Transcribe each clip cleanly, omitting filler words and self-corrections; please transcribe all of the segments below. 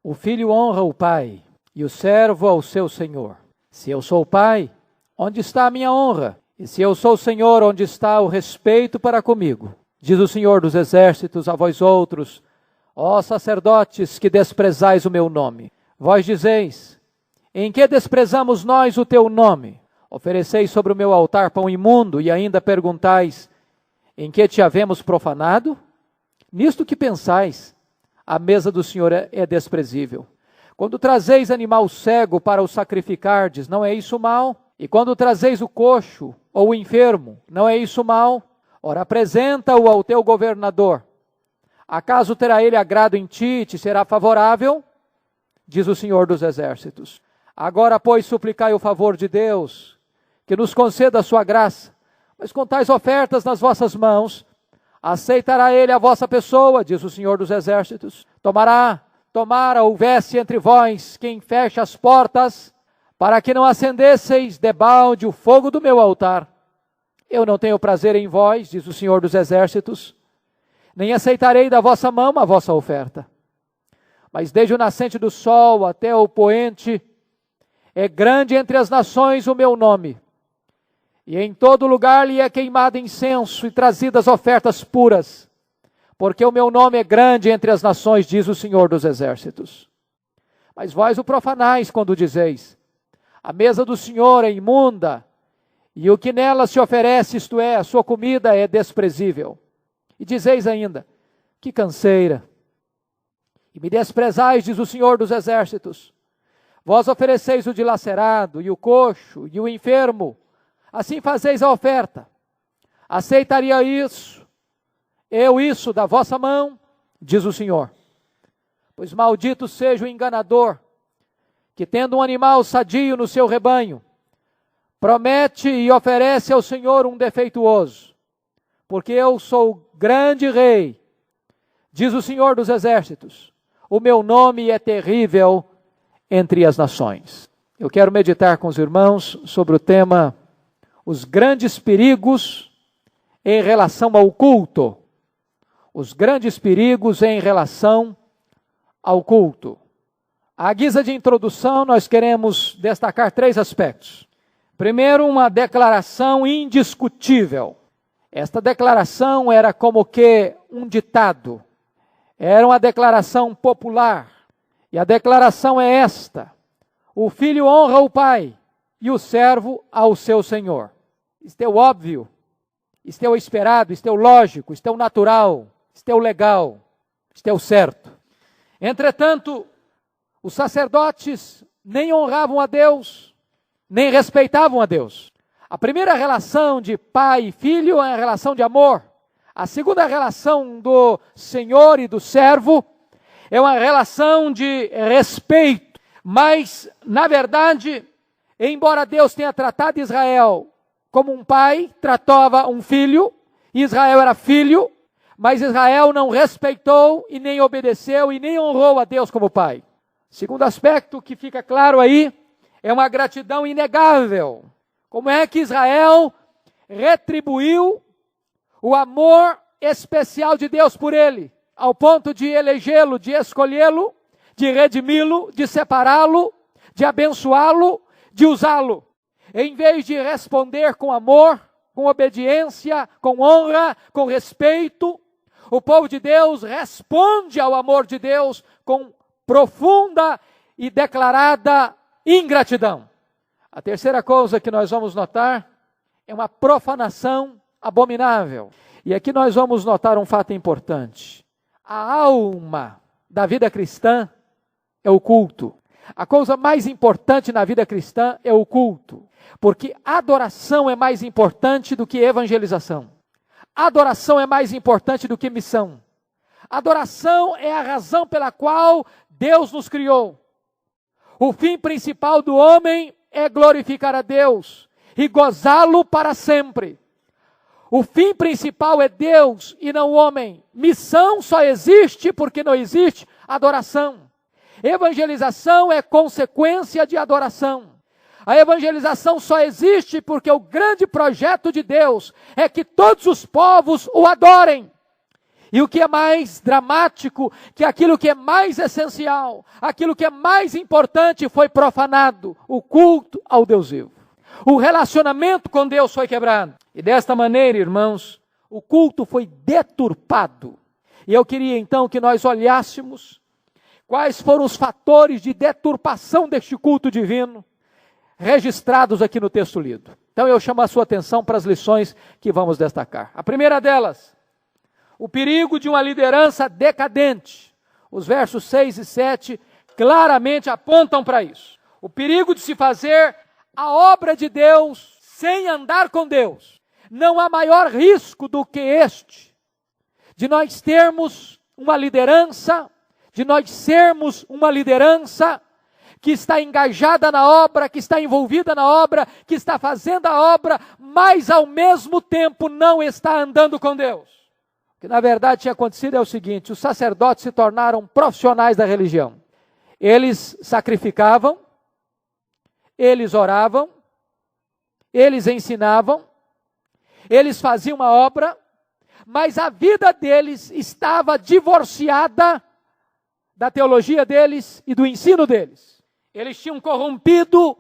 O filho honra o pai, e o servo ao seu senhor. Se eu sou o pai, onde está a minha honra? E se eu sou o Senhor, onde está o respeito para comigo? Diz o Senhor dos exércitos a vós outros, ó sacerdotes que desprezais o meu nome. Vós dizeis, em que desprezamos nós o teu nome? Ofereceis sobre o meu altar pão imundo e ainda perguntais, em que te havemos profanado? Nisto que pensais, a mesa do Senhor é desprezível. Quando trazeis animal cego para o sacrificardes, não é isso mal? E quando trazeis o coxo ou o enfermo, não é isso mal? Ora, apresenta-o ao teu governador. Acaso terá ele agrado em ti e te será favorável? Diz o Senhor dos exércitos. Agora, pois, suplicai o favor de Deus, que nos conceda a sua graça. Mas com tais ofertas nas vossas mãos, aceitará ele a vossa pessoa, diz o Senhor dos exércitos. Tomara houvesse entre vós quem feche as portas, para que não acendesseis debalde o fogo do meu altar. Eu não tenho prazer em vós, diz o Senhor dos exércitos, nem aceitarei da vossa mão a vossa oferta. Mas desde o nascente do sol até o poente, é grande entre as nações o meu nome. E em todo lugar lhe é queimado incenso e trazidas ofertas puras, porque o meu nome é grande entre as nações, diz o Senhor dos exércitos. Mas vós o profanais quando dizeis, a mesa do Senhor é imunda, e o que nela se oferece, isto é, a sua comida é desprezível. E dizeis ainda, que canseira. E me desprezais, diz o Senhor dos exércitos. Vós ofereceis o dilacerado, e o coxo, e o enfermo. Assim fazeis a oferta. Aceitaria isso da vossa mão, diz o Senhor. Pois maldito seja o enganador, que tendo um animal sadio no seu rebanho, promete e oferece ao Senhor um defeituoso. Porque eu sou grande rei, diz o Senhor dos exércitos. O meu nome é terrível entre as nações. Eu quero meditar com os irmãos sobre o tema os grandes perigos em relação ao culto. Os grandes perigos em relação ao culto. À guisa de introdução, nós queremos destacar 3 aspectos. Primeiro, uma declaração indiscutível. Esta declaração era como que um ditado. Era uma declaração popular. E a declaração é esta: o filho honra o pai e o servo ao seu senhor. Isto é o óbvio, isto é o esperado, isto é o lógico, isto é o natural, isto é o legal, isto é o certo. Entretanto, os sacerdotes nem honravam a Deus, nem respeitavam a Deus. A primeira relação de pai e filho é a relação de amor. A segunda relação do senhor e do servo é uma relação de respeito. Mas, na verdade, embora Deus tenha tratado Israel como um pai tratava um filho, Israel era filho, mas Israel não respeitou e nem obedeceu e nem honrou a Deus como pai. Segundo aspecto que fica claro aí, é uma gratidão inegável. Como é que Israel retribuiu o amor especial de Deus por ele, ao ponto de elegê-lo, de escolhê-lo, de redimi-lo, de separá-lo, de abençoá-lo, de usá-lo. Em vez de responder com amor, com obediência, com honra, com respeito, o povo de Deus responde ao amor de Deus com profunda e declarada ingratidão. A terceira coisa que nós vamos notar é uma profanação abominável. E aqui nós vamos notar um fato importante. A alma da vida cristã é o culto. A coisa mais importante na vida cristã é o culto. Porque adoração é mais importante do que evangelização. Adoração é mais importante do que missão. Adoração é a razão pela qual Deus nos criou. O fim principal do homem é glorificar a Deus e gozá-lo para sempre. O fim principal é Deus e não o homem. Missão só existe porque não existe adoração. Evangelização é consequência de adoração. A evangelização só existe porque o grande projeto de Deus é que todos os povos o adorem. E o que é mais dramático, que aquilo que é mais essencial, aquilo que é mais importante foi profanado, o culto ao Deus vivo. O relacionamento com Deus foi quebrado. E desta maneira, irmãos, o culto foi deturpado. E eu queria então que nós olhássemos quais foram os fatores de deturpação deste culto divino, registrados aqui no texto lido. Então eu chamo a sua atenção para as lições que vamos destacar. A primeira delas, o perigo de uma liderança decadente. Os versos 6 e 7 claramente apontam para isso. O perigo de se fazer a obra de Deus sem andar com Deus. Não há maior risco do que este, de nós termos uma liderança, de nós sermos uma liderança que está engajada na obra, que está envolvida na obra, que está fazendo a obra, mas ao mesmo tempo não está andando com Deus. O que na verdade tinha acontecido é o seguinte: os sacerdotes se tornaram profissionais da religião. Eles sacrificavam, eles oravam, eles ensinavam, eles faziam uma obra, mas a vida deles estava divorciada da teologia deles e do ensino deles. Eles tinham corrompido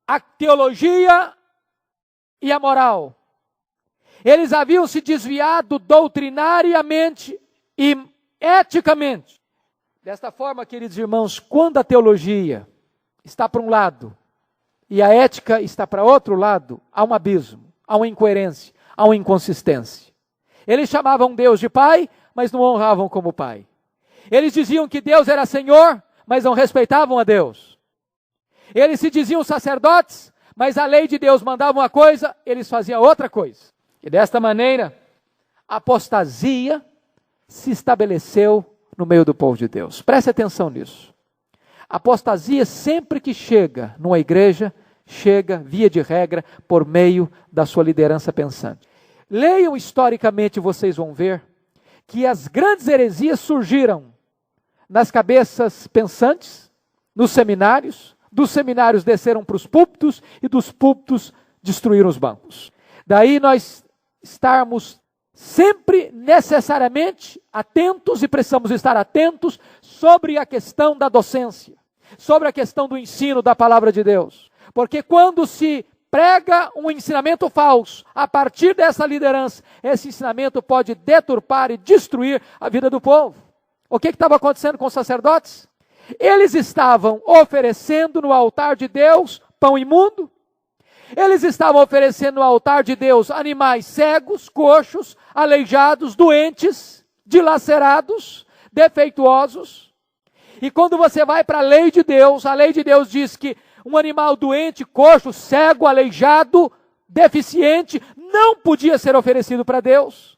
a teologia e a moral. Eles haviam se desviado doutrinariamente e eticamente. Desta forma, queridos irmãos, quando a teologia está para um lado e a ética está para outro lado, há um abismo, há uma incoerência, há uma inconsistência. Eles chamavam Deus de Pai, mas não honravam como Pai. Eles diziam que Deus era Senhor, mas não respeitavam a Deus. Eles se diziam sacerdotes, mas a lei de Deus mandava uma coisa, eles faziam outra coisa. E desta maneira, a apostasia se estabeleceu no meio do povo de Deus. Preste atenção nisso. A apostasia, sempre que chega numa igreja, chega, via de regra, por meio da sua liderança pensante. Leiam historicamente, vocês vão ver que as grandes heresias surgiram nas cabeças pensantes, nos seminários, dos seminários desceram para os púlpitos e dos púlpitos destruíram os bancos. Daí nós estarmos sempre necessariamente atentos, e precisamos estar atentos sobre a questão da docência, sobre a questão do ensino da palavra de Deus. Porque quando se prega um ensinamento falso, a partir dessa liderança, esse ensinamento pode deturpar e destruir a vida do povo. O que estava acontecendo com os sacerdotes? Eles estavam oferecendo no altar de Deus pão imundo. Eles estavam oferecendo no altar de Deus animais cegos, coxos, aleijados, doentes, dilacerados, defeituosos. E quando você vai para a lei de Deus diz que um animal doente, coxo, cego, aleijado, deficiente, não podia ser oferecido para Deus.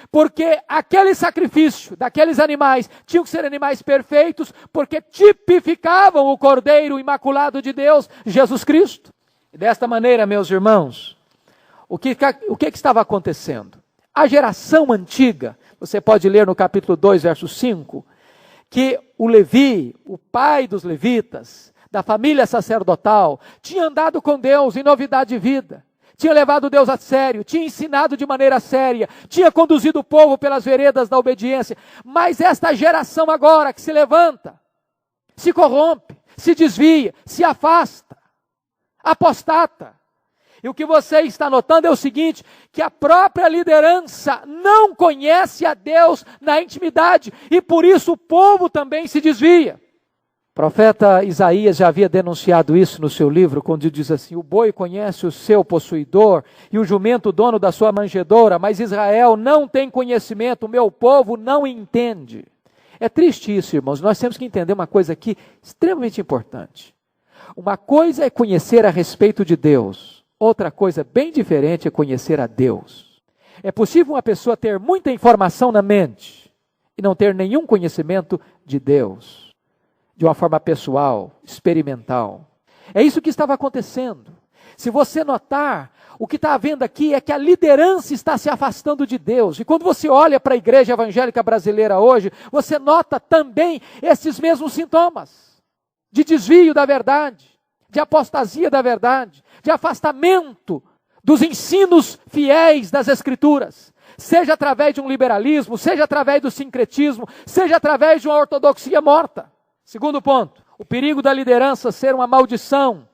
Porque aquele sacrifício daqueles animais tinham que ser animais perfeitos, porque tipificavam o Cordeiro Imaculado de Deus, Jesus Cristo. E desta maneira, meus irmãos, o que estava acontecendo? A geração antiga, você pode ler no capítulo 2, verso 5, que o Levi, o pai dos levitas, da família sacerdotal, tinha andado com Deus em novidade de vida. Tinha levado Deus a sério, tinha ensinado de maneira séria, tinha conduzido o povo pelas veredas da obediência. Mas esta geração agora que se levanta, se corrompe, se desvia, se afasta, apostata. E o que você está notando é o seguinte, que a própria liderança não conhece a Deus na intimidade, e por isso o povo também se desvia. O profeta Isaías já havia denunciado isso no seu livro, quando diz assim: o boi conhece o seu possuidor e o jumento o dono da sua manjedoura, mas Israel não tem conhecimento, o meu povo não entende. É triste isso, irmãos. Nós temos que entender uma coisa aqui extremamente importante. Uma coisa é conhecer a respeito de Deus, outra coisa bem diferente é conhecer a Deus. É possível uma pessoa ter muita informação na mente e não ter nenhum conhecimento de Deus, de uma forma pessoal, experimental. É isso que estava acontecendo. Se você notar, o que está havendo aqui é que a liderança está se afastando de Deus. E quando você olha para a igreja evangélica brasileira hoje, você nota também esses mesmos sintomas. De desvio da verdade, de apostasia da verdade, de afastamento dos ensinos fiéis das Escrituras. seja através de um liberalismo, seja através do sincretismo, seja através de uma ortodoxia morta. Segundo ponto, o perigo da liderança ser uma maldição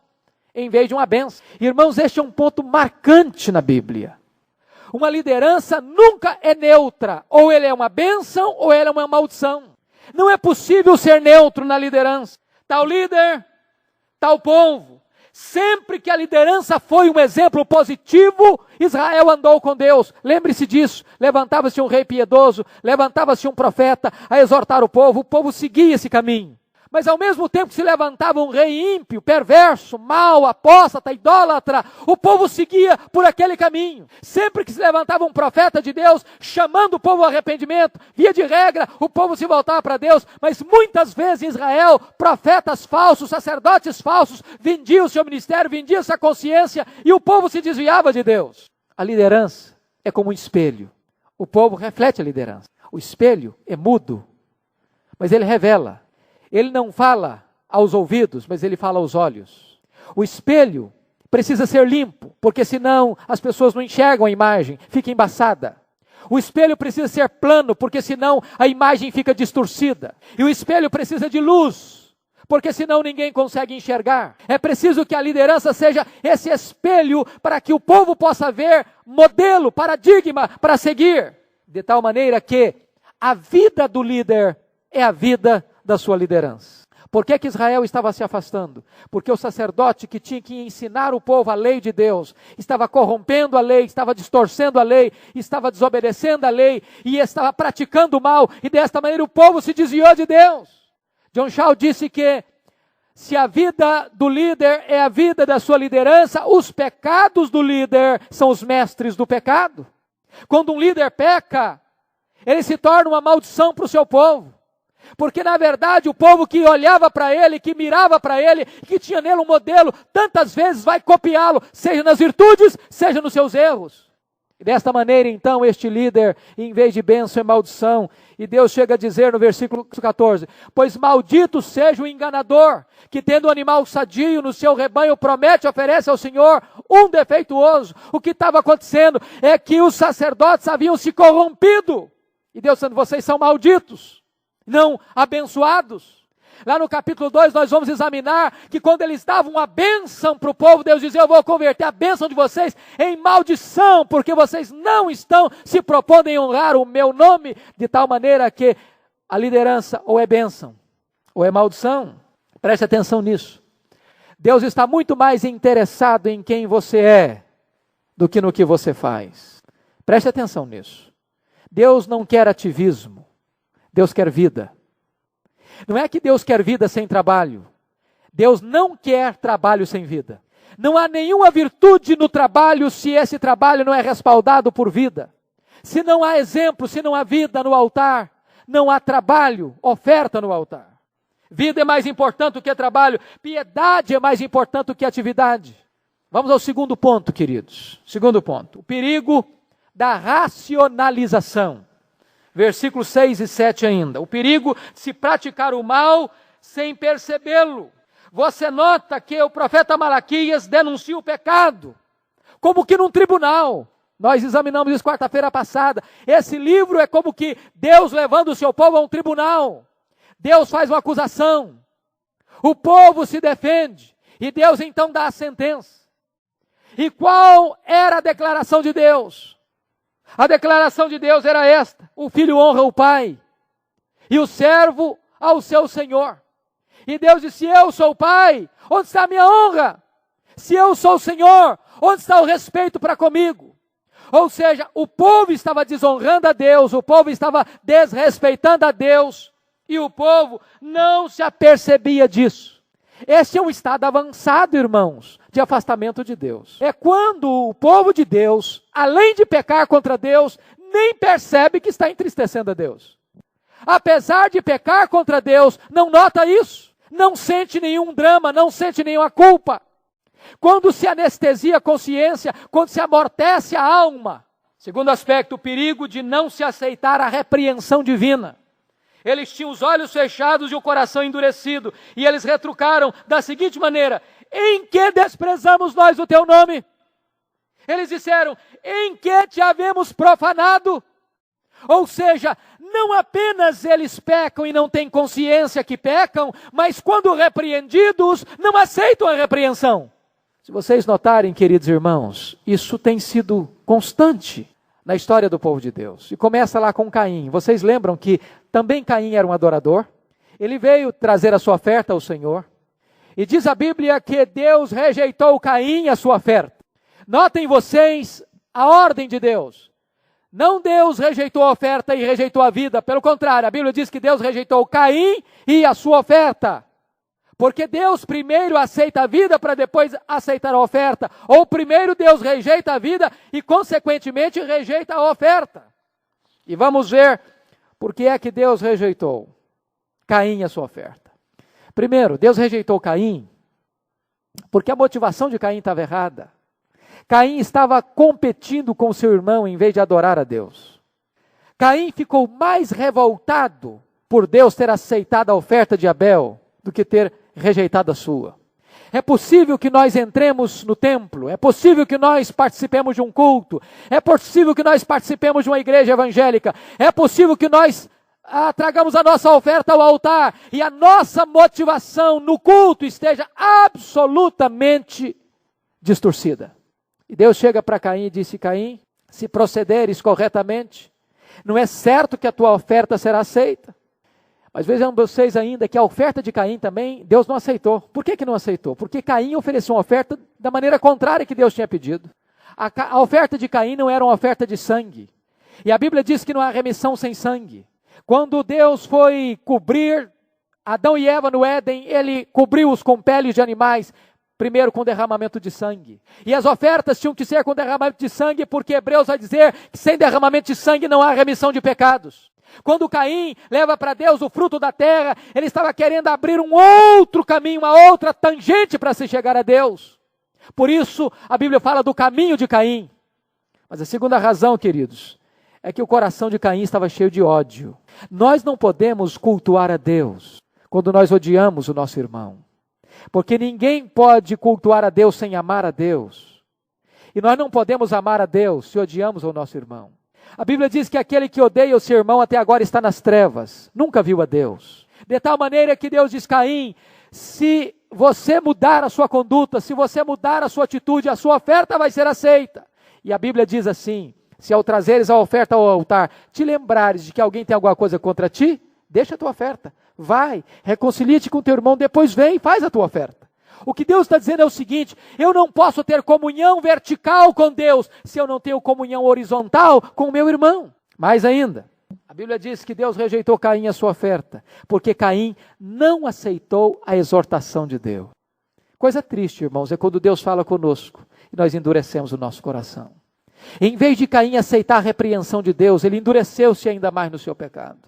em vez de uma bênção. Irmãos, este é um ponto marcante na Bíblia. Uma liderança nunca é neutra, ou ele é uma bênção ou ele é uma maldição. Não é possível ser neutro na liderança. Tal líder, tal povo. Sempre que a liderança foi um exemplo positivo, Israel andou com Deus. Lembre-se disso. Levantava-se um rei piedoso, levantava-se um profeta a exortar o povo seguia esse caminho. Mas ao mesmo tempo que se levantava um rei ímpio, perverso, mau, apóstata, idólatra, o povo seguia por aquele caminho. Sempre que se levantava um profeta de Deus, chamando o povo ao arrependimento, via de regra, o povo se voltava para Deus. Mas muitas vezes em Israel, profetas falsos, sacerdotes falsos, vendiam o seu ministério, vendiam sua consciência, e o povo se desviava de Deus. A liderança é como um espelho. O povo reflete a liderança. O espelho é mudo, mas ele revela. Ele não fala aos ouvidos, mas ele fala aos olhos. O espelho precisa ser limpo, porque senão as pessoas não enxergam a imagem, fica embaçada. O espelho precisa ser plano, porque senão a imagem fica distorcida. E o espelho precisa de luz, porque senão ninguém consegue enxergar. É preciso que a liderança seja esse espelho para que o povo possa ver modelo, paradigma para seguir. De tal maneira que a vida do líder é a vida da sua liderança. Por que que Israel estava se afastando? Porque o sacerdote que tinha que ensinar o povo a lei de Deus, estava corrompendo a lei, estava distorcendo a lei, estava desobedecendo a lei, e estava praticando o mal, e desta maneira o povo se desviou de Deus. John Shaw disse que se a vida do líder é a vida da sua liderança, os pecados do líder são os mestres do pecado. Quando um líder peca, ele se torna uma maldição para o seu povo. Porque na verdade o povo que olhava para ele, que mirava para ele, que tinha nele um modelo, tantas vezes vai copiá-lo, seja nas virtudes, seja nos seus erros. E desta maneira então este líder, em vez de bênção, é maldição. E Deus chega a dizer no versículo 14, pois maldito seja o enganador, que tendo um animal sadio no seu rebanho, promete, oferece ao Senhor um defeituoso. O que estava acontecendo é que os sacerdotes haviam se corrompido. E Deus dizendo, vocês são malditos, não abençoados. Lá no capítulo 2 nós vamos examinar que quando eles davam uma bênção para o povo, Deus dizia, eu vou converter a bênção de vocês em maldição, porque vocês não estão se propondo em honrar o meu nome, de tal maneira que a liderança ou é bênção, ou é maldição. Preste atenção nisso. Deus está muito mais interessado em quem você é, do que no que você faz. Preste atenção nisso. Deus não quer ativismo. Deus quer vida. Não é que Deus quer vida sem trabalho. Deus não quer trabalho sem vida. Não há nenhuma virtude no trabalho se esse trabalho não é respaldado por vida. Se não há exemplo, se não há vida no altar, não há trabalho, oferta no altar. Vida é mais importante do que trabalho. Piedade é mais importante do que atividade. Vamos ao segundo ponto, queridos. Segundo ponto. O perigo da racionalização. Versículos 6 e 7 ainda. O perigo de se praticar o mal sem percebê-lo. Você nota que o profeta Malaquias denuncia o pecado, como que num tribunal. Nós examinamos isso quarta-feira passada. Esse livro é como que Deus levando o seu povo a um tribunal. Deus faz uma acusação. O povo se defende. E Deus então dá a sentença. E qual era a declaração de Deus? A declaração de Deus era esta: o filho honra o pai, e o servo ao seu senhor. E Deus disse, eu sou o pai, onde está a minha honra? Se eu sou o Senhor, onde está o respeito para comigo? Ou seja, o povo estava desonrando a Deus, o povo estava desrespeitando a Deus, e o povo não se apercebia disso. Esse é um estado avançado, irmãos, de afastamento de Deus. É quando o povo de Deus, além de pecar contra Deus, nem percebe que está entristecendo a Deus. Apesar de pecar contra Deus, não nota isso. Não sente nenhum drama, não sente nenhuma culpa. Quando se anestesia a consciência, quando se amortece a alma. Segundo aspecto, o perigo de não se aceitar a repreensão divina. Eles tinham os olhos fechados e o coração endurecido. E eles retrucaram da seguinte maneira: em que desprezamos nós o teu nome? Eles disseram: em que te havemos profanado? Ou seja, não apenas eles pecam e não têm consciência que pecam, mas quando repreendidos, não aceitam a repreensão. Se vocês notarem, queridos irmãos, isso tem sido constante na história do povo de Deus. E começa lá com Caim. Vocês lembram que também Caim era um adorador? Ele veio trazer a sua oferta ao Senhor. E diz a Bíblia que Deus rejeitou Caim e a sua oferta. Notem vocês a ordem de Deus. Não Deus rejeitou a oferta e rejeitou a vida. Pelo contrário, a Bíblia diz que Deus rejeitou Caim e a sua oferta. Porque Deus primeiro aceita a vida para depois aceitar a oferta. Ou primeiro Deus rejeita a vida e consequentemente rejeita a oferta. E vamos ver por que é que Deus rejeitou Caim e a sua oferta. Primeiro, Deus rejeitou Caim porque a motivação de Caim estava errada. Caim estava competindo com seu irmão em vez de adorar a Deus. Caim ficou mais revoltado por Deus ter aceitado a oferta de Abel do que ter rejeitado a sua. É possível que nós entremos no templo, é possível que nós participemos de um culto, é possível que nós participemos de uma igreja evangélica, é possível que nós tragamos a nossa oferta ao altar e a nossa motivação no culto esteja absolutamente distorcida. E Deus chega para Caim e disse: Caim, se procederes corretamente, não é certo que a tua oferta será aceita. Mas vejam vocês ainda que a oferta de Caim também, Deus não aceitou. Por que não aceitou? Porque Caim ofereceu uma oferta da maneira contrária que Deus tinha pedido. A oferta de Caim não era uma oferta de sangue. E a Bíblia diz que não há remissão sem sangue. Quando Deus foi cobrir Adão e Eva no Éden, ele cobriu-os com peles de animais, primeiro com derramamento de sangue. E as ofertas tinham que ser com derramamento de sangue, porque Hebreus vai dizer que sem derramamento de sangue não há remissão de pecados. Quando Caim leva para Deus o fruto da terra, ele estava querendo abrir um outro caminho, uma outra tangente para se chegar a Deus. Por isso, a Bíblia fala do caminho de Caim. Mas a segunda razão, queridos, é que o coração de Caim estava cheio de ódio. Nós não podemos cultuar a Deus quando nós odiamos o nosso irmão. Porque ninguém pode cultuar a Deus sem amar a Deus. E nós não podemos amar a Deus se odiamos o nosso irmão. A Bíblia diz que aquele que odeia o seu irmão até agora está nas trevas, nunca viu a Deus. De tal maneira que Deus diz: Caim, se você mudar a sua conduta, se você mudar a sua atitude, a sua oferta vai ser aceita. E a Bíblia diz assim: se ao trazeres a oferta ao altar, te lembrares de que alguém tem alguma coisa contra ti, deixa a tua oferta, vai, reconcilia-te com teu irmão, depois vem e faz a tua oferta. O que Deus está dizendo é o seguinte: eu não posso ter comunhão vertical com Deus se eu não tenho comunhão horizontal com o meu irmão. Mais ainda, a Bíblia diz que Deus rejeitou Caim e a sua oferta, porque Caim não aceitou a exortação de Deus. Coisa triste, irmãos, é quando Deus fala conosco e nós endurecemos o nosso coração. Em vez de Caim aceitar a repreensão de Deus, ele endureceu-se ainda mais no seu pecado.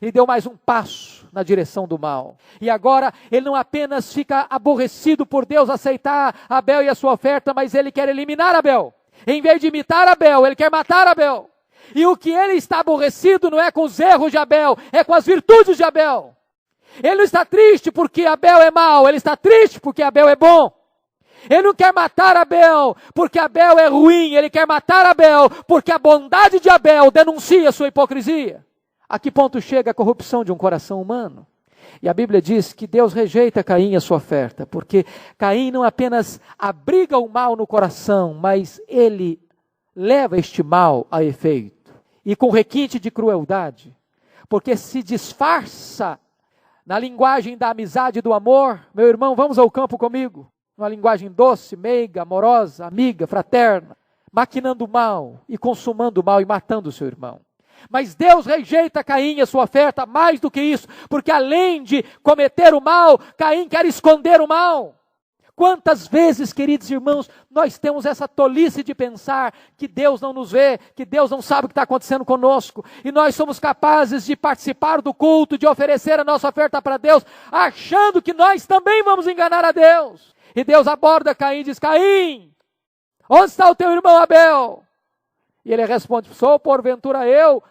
Ele deu mais um passo na direção do mal. E agora ele não apenas fica aborrecido por Deus aceitar Abel e a sua oferta, mas ele quer eliminar Abel. Em vez de imitar Abel, ele quer matar Abel. E o que ele está aborrecido não é com os erros de Abel, é com as virtudes de Abel. Ele não está triste porque Abel é mau, ele está triste porque Abel é bom. Ele não quer matar Abel porque Abel é ruim, ele quer matar Abel porque a bondade de Abel denuncia a sua hipocrisia. A que ponto chega a corrupção de um coração humano? E a Bíblia diz que Deus rejeita Caim e a sua oferta, porque Caim não apenas abriga o mal no coração, mas ele leva este mal a efeito. E com requinte de crueldade, porque se disfarça na linguagem da amizade e do amor. Meu irmão, vamos ao campo comigo. Uma linguagem doce, meiga, amorosa, amiga, fraterna, maquinando o mal e consumando o mal e matando o seu irmão. Mas Deus rejeita Caim e a sua oferta mais do que isso, porque além de cometer o mal, Caim quer esconder o mal. Quantas vezes, queridos irmãos, nós temos essa tolice de pensar que Deus não nos vê, que Deus não sabe o que está acontecendo conosco, e nós somos capazes de participar do culto, de oferecer a nossa oferta para Deus, achando que nós também vamos enganar a Deus. E Deus aborda Caim e diz: Caim, onde está o teu irmão Abel? E ele responde: sou porventura eu,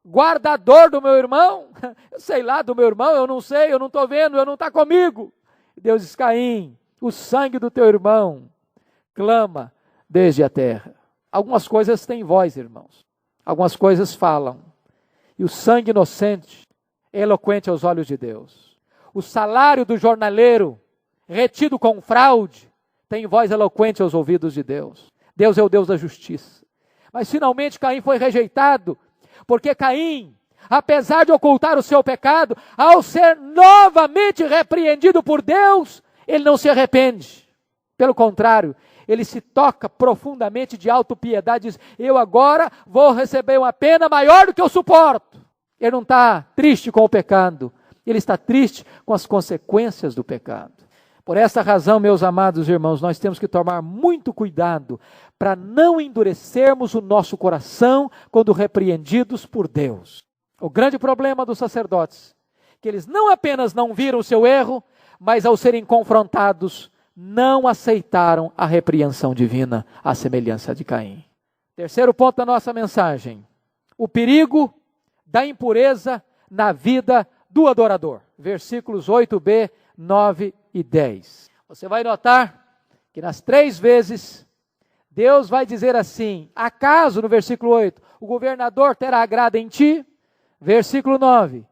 guardador do meu irmão? Eu sei lá do meu irmão, eu não sei, eu não estou vendo, eu não está comigo. E Deus diz: Caim, o sangue do teu irmão clama desde a terra. Algumas coisas têm voz, irmãos. Algumas coisas falam. E o sangue inocente é eloquente aos olhos de Deus. O salário do jornaleiro, retido com fraude, tem voz eloquente aos ouvidos de Deus. Deus é o Deus da justiça. Mas finalmente Caim foi rejeitado, porque Caim, apesar de ocultar o seu pecado, ao ser novamente repreendido por Deus, ele não se arrepende. Pelo contrário, ele se toca profundamente de autopiedade e diz: eu agora vou receber uma pena maior do que eu suporto. Ele não está triste com o pecado, ele está triste com as consequências do pecado. Por essa razão, meus amados irmãos, nós temos que tomar muito cuidado para não endurecermos o nosso coração quando repreendidos por Deus. O grande problema dos sacerdotes, que eles não apenas não viram o seu erro, mas ao serem confrontados, não aceitaram a repreensão divina, à semelhança de Caim. Terceiro ponto da nossa mensagem: o perigo da impureza na vida do adorador. Versículos 8b, 9 e 10. Você vai notar que nas 3 vezes, Deus vai dizer assim: acaso, no versículo 8, o governador terá agrado em ti? Versículo 9,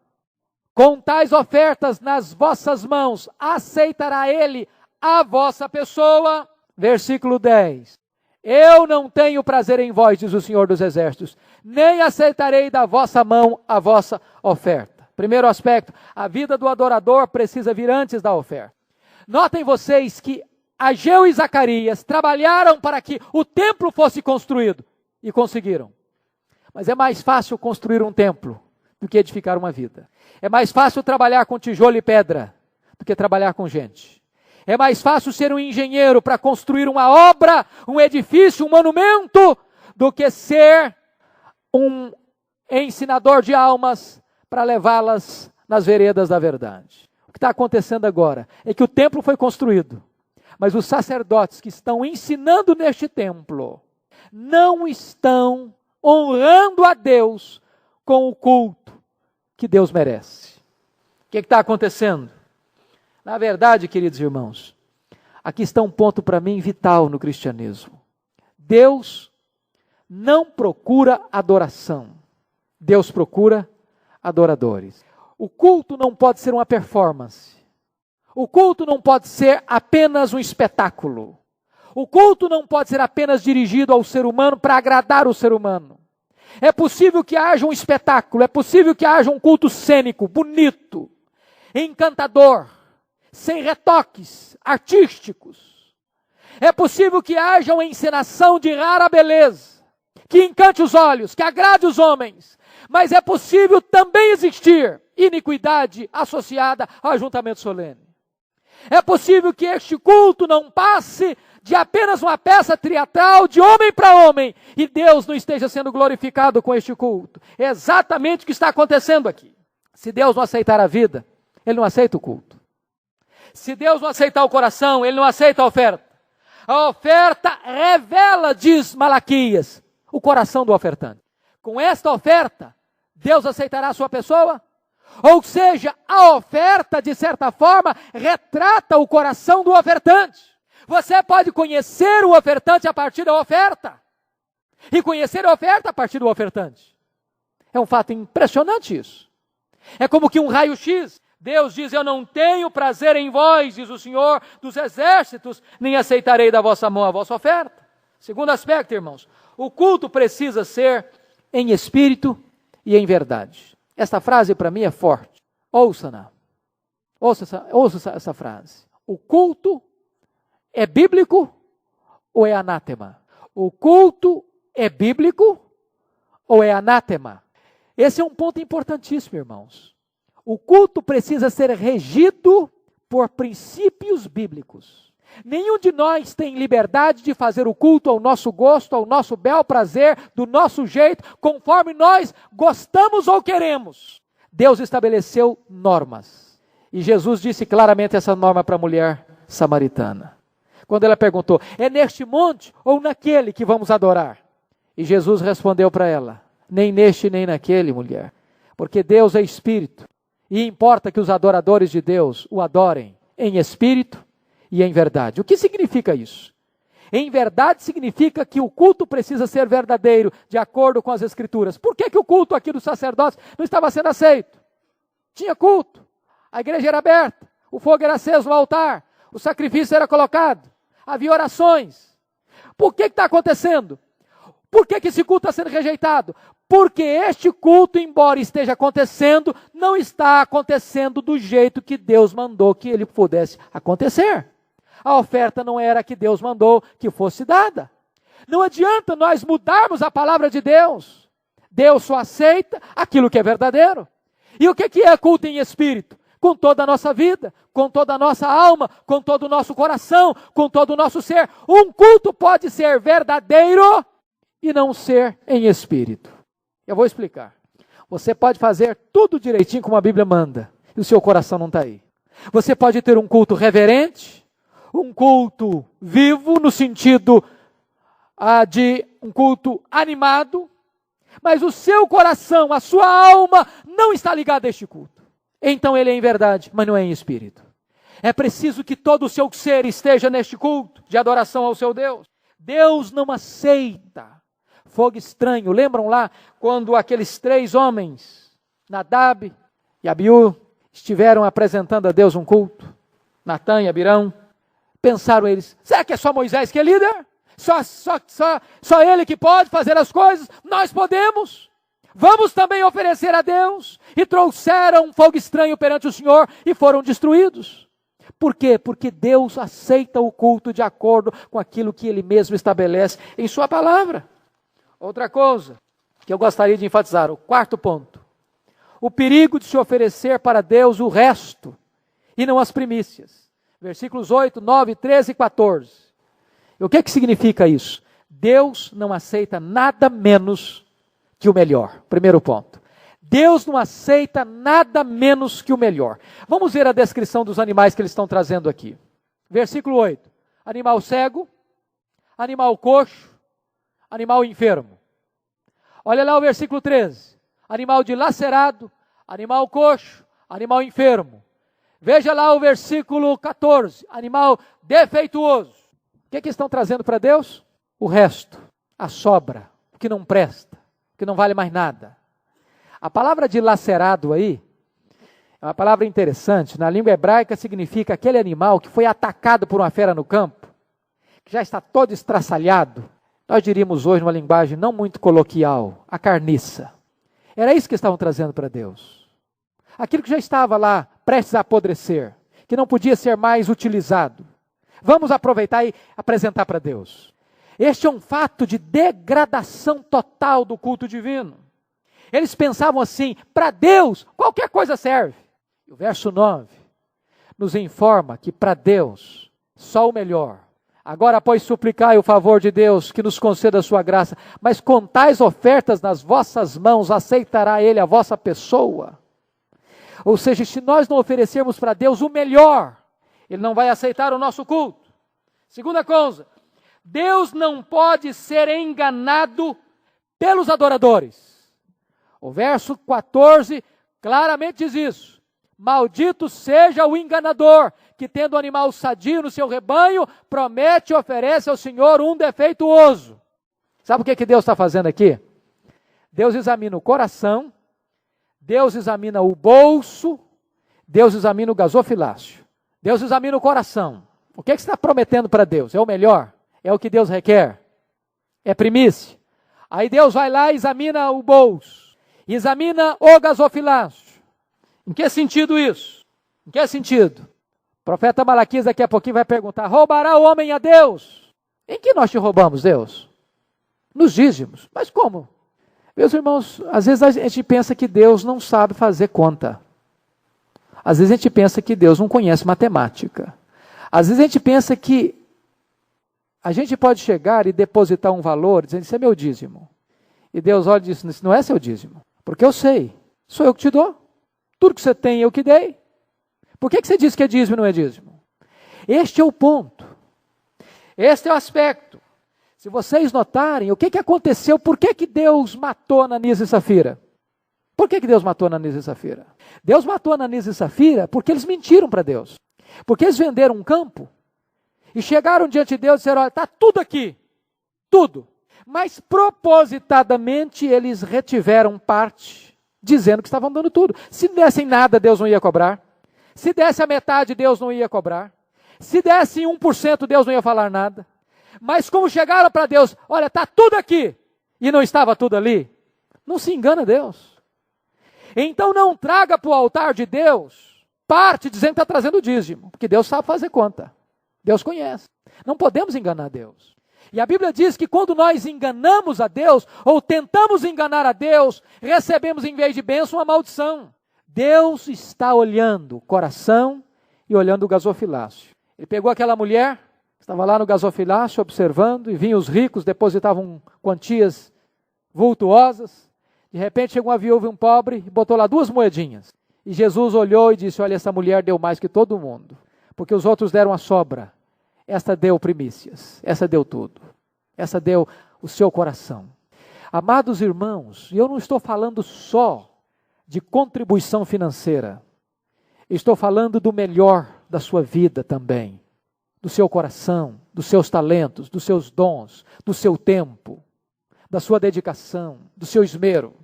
com tais ofertas nas vossas mãos, aceitará ele a vossa pessoa. Versículo 10, eu não tenho prazer em vós, diz o Senhor dos Exércitos, nem aceitarei da vossa mão a vossa oferta. Primeiro aspecto, a vida do adorador precisa vir antes da oferta. Notem vocês que Ageu e Zacarias trabalharam para que o templo fosse construído, e conseguiram. Mas é mais fácil construir um templo do que edificar uma vida. É mais fácil trabalhar com tijolo e pedra do que trabalhar com gente. É mais fácil ser um engenheiro para construir uma obra, um edifício, um monumento, do que ser um ensinador de almas para levá-las nas veredas da verdade. O que está acontecendo agora é que o templo foi construído, mas os sacerdotes que estão ensinando neste templo não estão honrando a Deus com o culto que Deus merece. O que está acontecendo? Na verdade, queridos irmãos, aqui está um ponto para mim vital no cristianismo. Deus não procura adoração, Deus procura adoradores. O culto não pode ser uma performance. O culto não pode ser apenas um espetáculo. O culto não pode ser apenas dirigido ao ser humano para agradar o ser humano. É possível que haja um espetáculo, é possível que haja um culto cênico, bonito, encantador, sem retoques artísticos. É possível que haja uma encenação de rara beleza, que encante os olhos, que agrade os homens. Mas é possível também existir iniquidade associada ao ajuntamento solene. É possível que este culto não passe de apenas uma peça teatral de homem para homem, e Deus não esteja sendo glorificado com este culto. É exatamente o que está acontecendo aqui. Se Deus não aceitar a vida, Ele não aceita o culto. Se Deus não aceitar o coração, Ele não aceita a oferta. A oferta revela, diz Malaquias, o coração do ofertante. Com esta oferta, Deus aceitará a sua pessoa? Ou seja, a oferta, de certa forma, retrata o coração do ofertante. Você pode conhecer o ofertante a partir da oferta, e conhecer a oferta a partir do ofertante. É um fato impressionante isso. É como que um raio-x. Deus diz: eu não tenho prazer em vós, diz o Senhor dos Exércitos, nem aceitarei da vossa mão a vossa oferta. Segundo aspecto, irmãos, o culto precisa ser em espírito e em verdade. Esta frase para mim é forte. Ouça-na. Ouça essa frase. O culto é bíblico ou é anátema? O culto é bíblico ou é anátema? Esse é um ponto importantíssimo, irmãos. O culto precisa ser regido por princípios bíblicos. Nenhum de nós tem liberdade de fazer o culto ao nosso gosto, ao nosso bel prazer, do nosso jeito, conforme nós gostamos ou queremos. Deus estabeleceu normas. E Jesus disse claramente essa norma para a mulher samaritana. Quando ela perguntou: é neste monte ou naquele que vamos adorar? E Jesus respondeu para ela: nem neste nem naquele, mulher. Porque Deus é espírito. E importa que os adoradores de Deus o adorem em espírito e em verdade. O que significa isso? Em verdade significa que o culto precisa ser verdadeiro, de acordo com as Escrituras. Por que o culto aqui dos sacerdotes não estava sendo aceito? Tinha culto, a igreja era aberta, o fogo era aceso no altar, o sacrifício era colocado, havia orações. Por que está acontecendo? Por que esse culto está sendo rejeitado? Porque este culto, embora esteja acontecendo, não está acontecendo do jeito que Deus mandou que ele pudesse acontecer. A oferta não era a que Deus mandou que fosse dada. Não adianta nós mudarmos a palavra de Deus. Deus só aceita aquilo que é verdadeiro. E o que é culto em espírito? Com toda a nossa vida, com toda a nossa alma, com todo o nosso coração, com todo o nosso ser. Um culto pode ser verdadeiro e não ser em espírito. Eu vou explicar. Você pode fazer tudo direitinho como a Bíblia manda, e o seu coração não está aí. Você pode ter um culto reverente, um culto vivo, no sentido de um culto animado, mas o seu coração, a sua alma, não está ligada a este culto. Então ele é em verdade, mas não é em espírito. É preciso que todo o seu ser esteja neste culto de adoração ao seu Deus. Deus não aceita fogo estranho. Lembram lá quando aqueles 3 homens, Nadab e Abiú, estiveram apresentando a Deus um culto? Natã e Abirão. Pensaram eles, será que é só Moisés que é líder? Só ele que pode fazer as coisas? Nós podemos. Vamos também oferecer a Deus. E trouxeram um fogo estranho perante o Senhor e foram destruídos. Por quê? Porque Deus aceita o culto de acordo com aquilo que Ele mesmo estabelece em sua palavra. Outra coisa que eu gostaria de enfatizar, o 4º ponto. O perigo de se oferecer para Deus o resto e não as primícias. Versículos 8, 9, 13 e 14. E o que significa isso? Deus não aceita nada menos que o melhor. Primeiro ponto. Deus não aceita nada menos que o melhor. Vamos ver a descrição dos animais que eles estão trazendo aqui. Versículo 8. Animal cego, animal coxo, animal enfermo. Olha lá o versículo 13. Animal dilacerado, animal coxo, animal enfermo. Veja lá o versículo 14. Animal defeituoso. O que estão trazendo para Deus? O resto, a sobra, o que não presta, o que não vale mais nada. A palavra dilacerado aí, é uma palavra interessante. Na língua hebraica significa aquele animal que foi atacado por uma fera no campo, que já está todo estraçalhado. Nós diríamos hoje, numa linguagem não muito coloquial, a carniça. Era isso que estavam trazendo para Deus. Aquilo que já estava lá, prestes a apodrecer, que não podia ser mais utilizado. Vamos aproveitar e apresentar para Deus. Este é um fato de degradação total do culto divino. Eles pensavam assim, para Deus, qualquer coisa serve. O verso 9 nos informa que para Deus, só o melhor. Agora, pois, suplicai o favor de Deus, que nos conceda a sua graça, mas com tais ofertas nas vossas mãos, aceitará Ele a vossa pessoa. Ou seja, se nós não oferecermos para Deus o melhor, Ele não vai aceitar o nosso culto. Segunda coisa, Deus não pode ser enganado pelos adoradores. O verso 14 claramente diz isso. Maldito seja o enganador, que tendo um animal sadio no seu rebanho, promete e oferece ao Senhor um defeituoso. Sabe o que Deus está fazendo aqui? Deus examina o coração, Deus examina o bolso, Deus examina o gasofilácio. Deus examina o coração. O que você está prometendo para Deus? É o melhor? É o que Deus requer? É primícia? Aí Deus vai lá e examina o bolso, examina o gasofilácio. Em que sentido isso? Em que sentido? O profeta Malaquias daqui a pouquinho vai perguntar, roubará o homem a Deus? Em que nós te roubamos, Deus? Nos dízimos. Mas como? Meus irmãos, às vezes a gente pensa que Deus não sabe fazer conta. Às vezes a gente pensa que Deus não conhece matemática. Às vezes a gente pensa que a gente pode chegar e depositar um valor, dizendo, isso é meu dízimo. E Deus olha e diz, isso não é seu dízimo. Porque eu sei, sou eu que te dou. Tudo que você tem eu que dei. Por que você diz que é dízimo e não é dízimo? Este é o ponto. Este é o aspecto. Se vocês notarem, o que aconteceu, por que Deus matou Ananias e Safira? Por que Deus matou Ananias e Safira? Deus matou Ananias e Safira porque eles mentiram para Deus. Porque eles venderam um campo E chegaram diante de Deus e disseram, olha, está tudo aqui, tudo. Mas propositadamente eles retiveram parte, dizendo que estavam dando tudo. Se dessem nada, Deus não ia cobrar. Se desse a metade, Deus não ia cobrar. Se desse 1%, Deus não ia falar nada. Mas como chegaram para Deus, olha, está tudo aqui, e não estava tudo ali, não se engana Deus. Então não traga para o altar de Deus parte dizendo que está trazendo o dízimo, porque Deus sabe fazer conta. Deus conhece. Não podemos enganar Deus. E a Bíblia diz que quando nós enganamos a Deus, ou tentamos enganar a Deus, recebemos em vez de bênção uma maldição. Deus está olhando o coração e olhando o gasofilácio. Ele pegou aquela mulher, estava lá no gasofilácio observando, e vinham os ricos, depositavam quantias vultuosas. De repente chegou uma viúva e um pobre, e botou lá 2 moedinhas. E Jesus olhou e disse, olha, essa mulher deu mais que todo mundo, porque os outros deram a sobra. Esta deu primícias, essa deu tudo. Essa deu o seu coração. Amados irmãos, eu não estou falando só de contribuição financeira. Estou falando do melhor da sua vida também. Do seu coração, dos seus talentos, dos seus dons, do seu tempo, da sua dedicação, do seu esmero.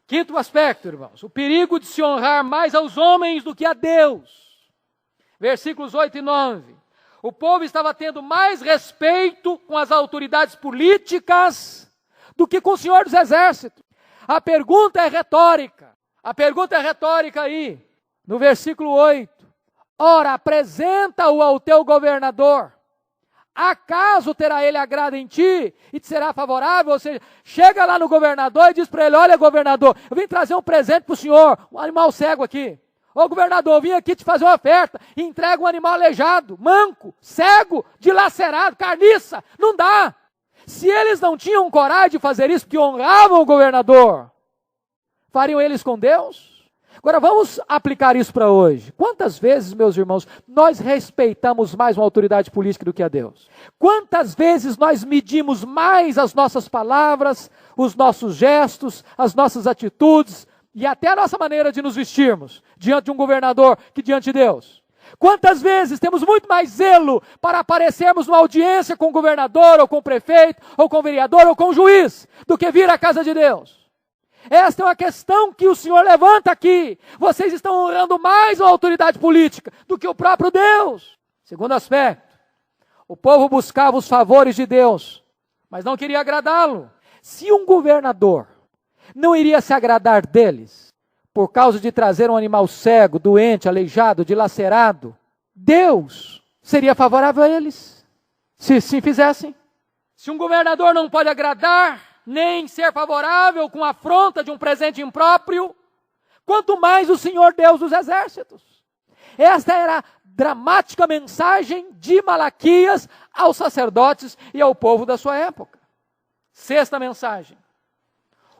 5º aspecto, irmãos, o perigo de se honrar mais aos homens do que a Deus. Versículos 8 e 9. O povo estava tendo mais respeito com as autoridades políticas do que com o Senhor dos Exércitos. A pergunta é retórica. A pergunta é retórica aí, no versículo 8. Ora, apresenta-o ao teu governador. Acaso terá ele agrado em ti e te será favorável? Ou seja, chega lá no governador e diz para ele, olha governador, eu vim trazer um presente para o senhor, um animal cego aqui. Ô governador, eu vim aqui te fazer uma oferta, e entrega um animal aleijado, manco, cego, dilacerado, carniça. Não dá. Se eles não tinham coragem de fazer isso, porque honravam o governador, fariam eles com Deus? Agora vamos aplicar isso para hoje. Quantas vezes, meus irmãos, nós respeitamos mais uma autoridade política do que a Deus? Quantas vezes nós medimos mais as nossas palavras, os nossos gestos, as nossas atitudes e até a nossa maneira de nos vestirmos diante de um governador que diante de Deus? Quantas vezes temos muito mais zelo para aparecermos numa audiência com o governador, ou com o prefeito, ou com o vereador, ou com o juiz, do que vir à casa de Deus? Esta é uma questão que o Senhor levanta aqui. Vocês estão honrando mais a autoridade política do que o próprio Deus. 2º aspecto, o povo buscava os favores de Deus, mas não queria agradá-lo. Se um governador não iria se agradar deles, por causa de trazer um animal cego, doente, aleijado, dilacerado, Deus seria favorável a eles, se sim fizessem. Se um governador não pode agradar, nem ser favorável com a afronta de um presente impróprio, quanto mais o Senhor Deus dos Exércitos. Esta era a dramática mensagem de Malaquias aos sacerdotes e ao povo da sua época. 6ª mensagem,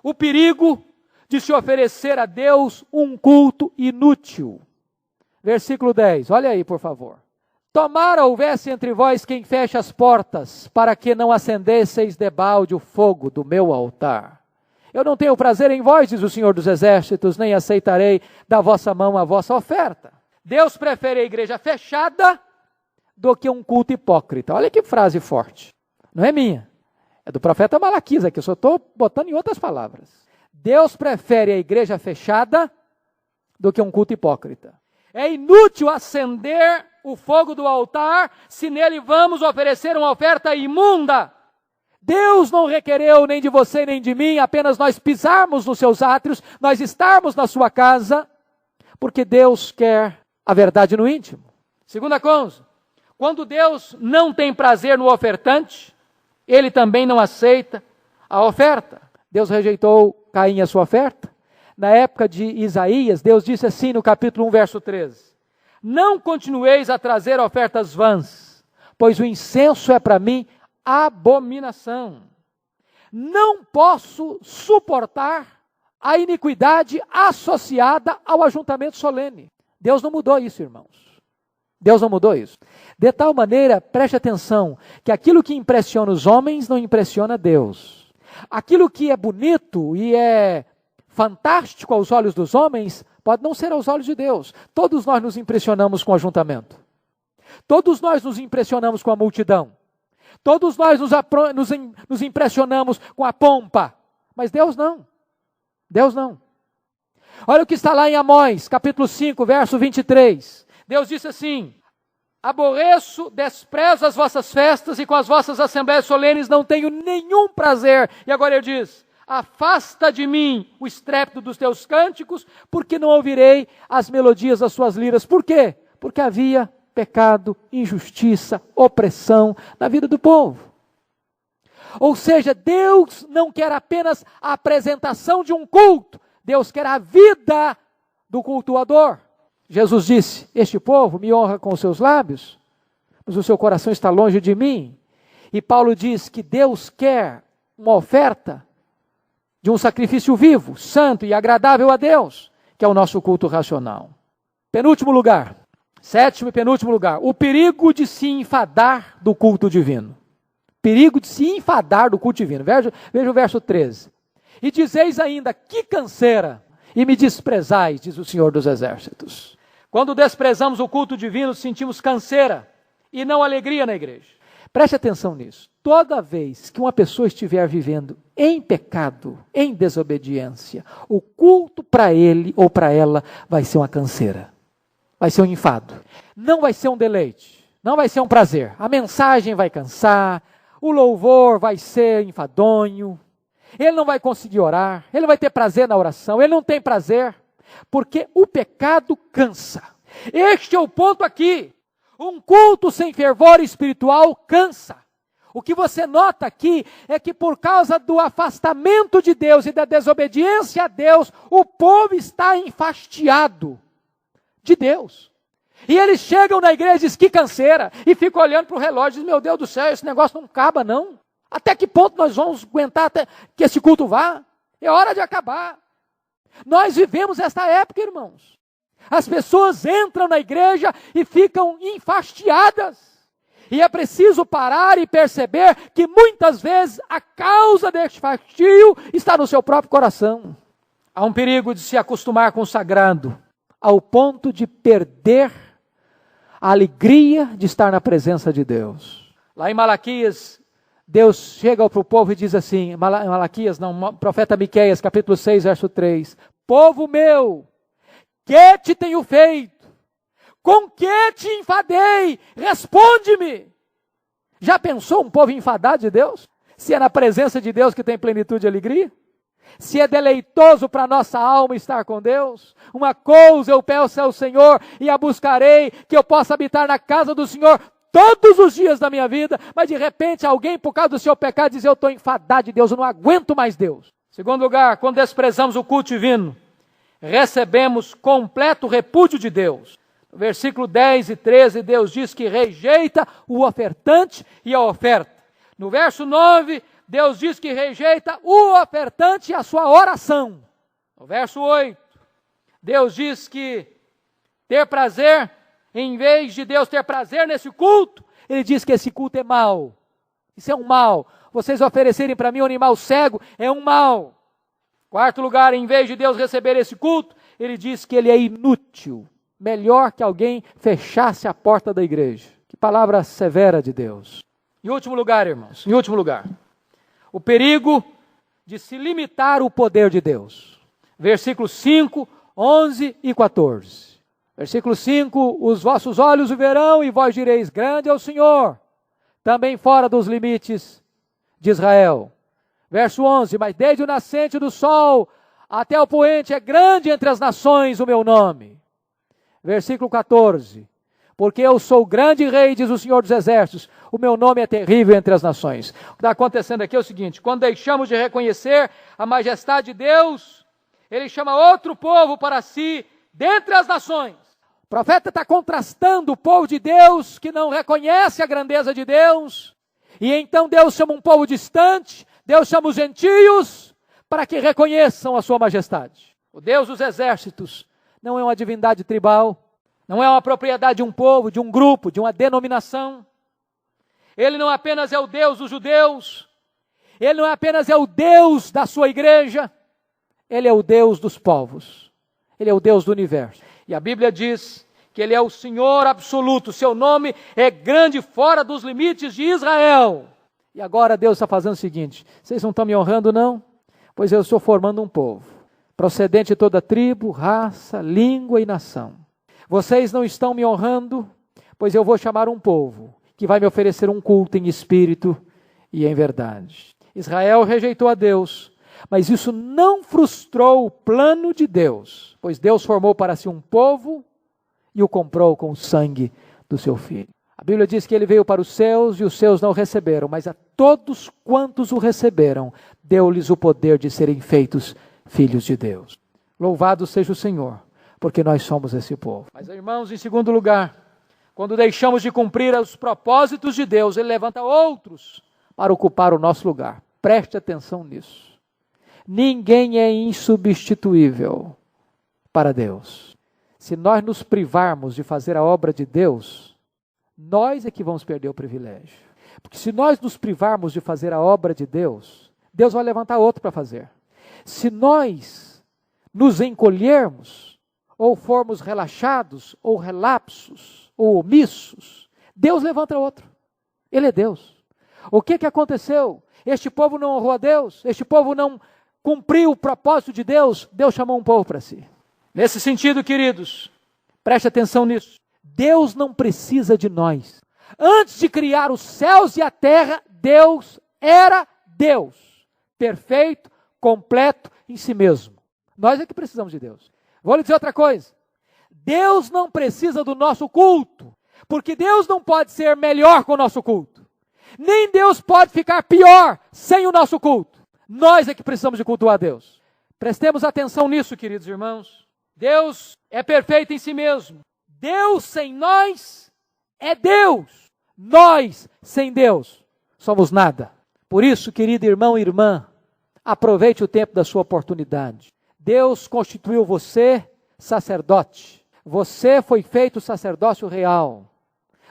o perigo de se oferecer a Deus um culto inútil. Versículo 10, olha aí por favor. Tomara houvesse entre vós quem feche as portas, para que não acendesseis debalde o fogo do meu altar. Eu não tenho prazer em vós, diz o Senhor dos Exércitos, nem aceitarei da vossa mão a vossa oferta. Deus prefere a igreja fechada do que um culto hipócrita. Olha que frase forte. Não é minha, é do profeta Malaquias aqui, eu só estou botando em outras palavras. Deus prefere a igreja fechada do que um culto hipócrita. É inútil acender o fogo do altar se nele vamos oferecer uma oferta imunda. Deus não requereu nem de você nem de mim apenas nós pisarmos nos seus átrios, nós estarmos na sua casa, porque Deus quer a verdade no íntimo. 2ª coisa, quando Deus não tem prazer no ofertante, ele também não aceita a oferta. Deus rejeitou Caim a sua oferta. Na época de Isaías, Deus disse assim no capítulo 1, verso 13. Não continueis a trazer ofertas vãs, pois o incenso é para mim abominação. Não posso suportar a iniquidade associada ao ajuntamento solene. Deus não mudou isso, irmãos. Deus não mudou isso. De tal maneira, preste atenção, que aquilo que impressiona os homens não impressiona Deus. Aquilo que é bonito e é fantástico aos olhos dos homens, pode não ser aos olhos de Deus. Todos nós nos impressionamos com o ajuntamento. Todos nós nos impressionamos com a multidão. Todos nós nos impressionamos com a pompa. Mas Deus não. Deus não. Olha o que está lá em Amós, capítulo 5, verso 23. Deus disse assim: aborreço, desprezo as vossas festas e com as vossas assembleias solenes não tenho nenhum prazer. E agora ele diz: afasta de mim o estrépito dos teus cânticos, porque não ouvirei as melodias das suas liras. Por quê? Porque havia pecado, injustiça, opressão na vida do povo. Ou seja, Deus não quer apenas a apresentação de um culto, Deus quer a vida do cultuador. Jesus disse: este povo me honra com os seus lábios, mas o seu coração está longe de mim. E Paulo diz que Deus quer uma oferta de um sacrifício vivo, santo e agradável a Deus, que é o nosso culto racional. Penúltimo lugar, sétimo e penúltimo lugar, o perigo de se enfadar do culto divino. Perigo de se enfadar do culto divino. Veja o verso 13. E dizeis ainda: que canseira, e me desprezais, diz o Senhor dos Exércitos. Quando desprezamos o culto divino, sentimos canseira e não alegria na igreja. Preste atenção nisso. Toda vez que uma pessoa estiver vivendo em pecado, em desobediência, o culto para ele ou para ela vai ser uma canseira. Vai ser um enfado. Não vai ser um deleite. Não vai ser um prazer. A mensagem vai cansar. O louvor vai ser enfadonho. Ele não vai conseguir orar. Ele não vai ter prazer na oração. Ele não tem prazer. Porque o pecado cansa. Este é o ponto aqui. Um culto sem fervor espiritual cansa. O que você nota aqui é que por causa do afastamento de Deus e da desobediência a Deus, o povo está enfastiado de Deus. E eles chegam na igreja e dizem: que canseira, e ficam olhando para o relógio e dizem: meu Deus do céu, esse negócio não acaba não. Até que ponto nós vamos aguentar até que esse culto vá? É hora de acabar. Nós vivemos esta época, irmãos. As pessoas entram na igreja e ficam enfastiadas. E é preciso parar e perceber que muitas vezes a causa deste fastio está no seu próprio coração. Há um perigo de se acostumar com o sagrado, ao ponto de perder a alegria de estar na presença de Deus. Lá em Malaquias, Deus chega para o povo e diz assim, profeta Miqueias, capítulo 6, verso 3, povo meu, que te tenho feito? Com que te enfadei? Responde-me. Já pensou um povo enfadado de Deus? Se é na presença de Deus que tem plenitude e alegria? Se é deleitoso para a nossa alma estar com Deus? Uma coisa eu peço ao Senhor e a buscarei, que eu possa habitar na casa do Senhor todos os dias da minha vida, mas de repente alguém, por causa do seu pecado, diz: eu estou enfadado de Deus, eu não aguento mais Deus. Segundo lugar, quando desprezamos o culto divino, recebemos completo repúdio de Deus. No versículo 10 e 13, Deus diz que rejeita o ofertante e a oferta. No verso 9, Deus diz que rejeita o ofertante e a sua oração. No verso 8, Deus diz que ter prazer, em vez de Deus ter prazer nesse culto, Ele diz que esse culto é mau. Isso é um mal. Vocês oferecerem para mim um animal cego é um mal. Quarto lugar, em vez de Deus receber esse culto, Ele diz que ele é inútil. Melhor que alguém fechasse a porta da igreja. Que palavra severa de Deus. Em último lugar, irmãos, o perigo de se limitar o poder de Deus. Versículos 5, 11 e 14. Versículo 5, os vossos olhos o verão e vós direis: grande é o Senhor, também fora dos limites de Israel. Verso 11, mas desde o nascente do sol até o poente é grande entre as nações o meu nome. Versículo 14, porque eu sou o grande rei, diz o Senhor dos Exércitos, o meu nome é terrível entre as nações. O que está acontecendo aqui é o seguinte: quando deixamos de reconhecer a majestade de Deus, Ele chama outro povo para si, dentre as nações. O profeta está contrastando o povo de Deus, que não reconhece a grandeza de Deus, e então Deus chama um povo distante, Deus chama os gentios, para que reconheçam a sua majestade. O Deus dos exércitos não é uma divindade tribal, não é uma propriedade de um povo, de um grupo, de uma denominação. Ele não apenas é o Deus dos judeus, Ele não apenas é o Deus da sua igreja, Ele é o Deus dos povos, Ele é o Deus do universo. E a Bíblia diz que Ele é o Senhor absoluto, seu nome é grande fora dos limites de Israel. E agora Deus está fazendo o seguinte: vocês não estão me honrando não? Pois eu estou formando um povo, procedente de toda tribo, raça, língua e nação. Vocês não estão me honrando, pois eu vou chamar um povo, que vai me oferecer um culto em espírito e em verdade. Israel rejeitou a Deus, mas isso não frustrou o plano de Deus, pois Deus formou para si um povo e o comprou com o sangue do seu Filho. A Bíblia diz que ele veio para os seus e os seus não o receberam, mas a todos quantos o receberam, deu-lhes o poder de serem feitos filhos de Deus. Louvado seja o Senhor, porque nós somos esse povo. Mas, irmãos, em segundo lugar, quando deixamos de cumprir os propósitos de Deus, Ele levanta outros para ocupar o nosso lugar. Preste atenção nisso. Ninguém é insubstituível para Deus. Se nós nos privarmos de fazer a obra de Deus, nós é que vamos perder o privilégio. Porque se nós nos privarmos de fazer a obra de Deus, Deus vai levantar outro para fazer. Se nós nos encolhermos, ou formos relaxados, ou relapsos, ou omissos, Deus levanta outro. Ele é Deus. O que aconteceu? Este povo não honrou a Deus, este povo não cumpriu o propósito de Deus, Deus chamou um povo para si. Nesse sentido, queridos, preste atenção nisso. Deus não precisa de nós. Antes de criar os céus e a terra, Deus era Deus. Perfeito, completo em si mesmo. Nós é que precisamos de Deus. Vou lhe dizer outra coisa. Deus não precisa do nosso culto, porque Deus não pode ser melhor com o nosso culto. Nem Deus pode ficar pior sem o nosso culto. Nós é que precisamos de cultuar a Deus. Prestemos atenção nisso, queridos irmãos. Deus é perfeito em si mesmo. Deus sem nós é Deus. Nós sem Deus somos nada. Por isso, querido irmão e irmã, aproveite o tempo da sua oportunidade. Deus constituiu você sacerdote. Você foi feito sacerdócio real.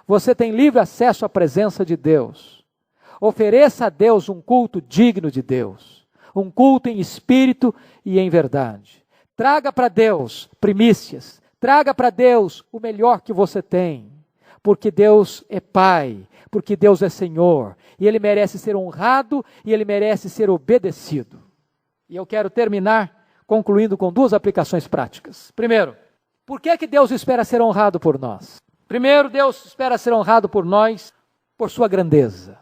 Você tem livre acesso à presença de Deus. Ofereça a Deus um culto digno de Deus. Um culto em espírito e em verdade. Traga para Deus primícias. Traga para Deus o melhor que você tem. Porque Deus é Pai. Porque Deus é Senhor. E Ele merece ser honrado e Ele merece ser obedecido. E eu quero terminar concluindo com duas aplicações práticas. Primeiro, por que Deus espera ser honrado por nós? Primeiro, Deus espera ser honrado por nós por sua grandeza.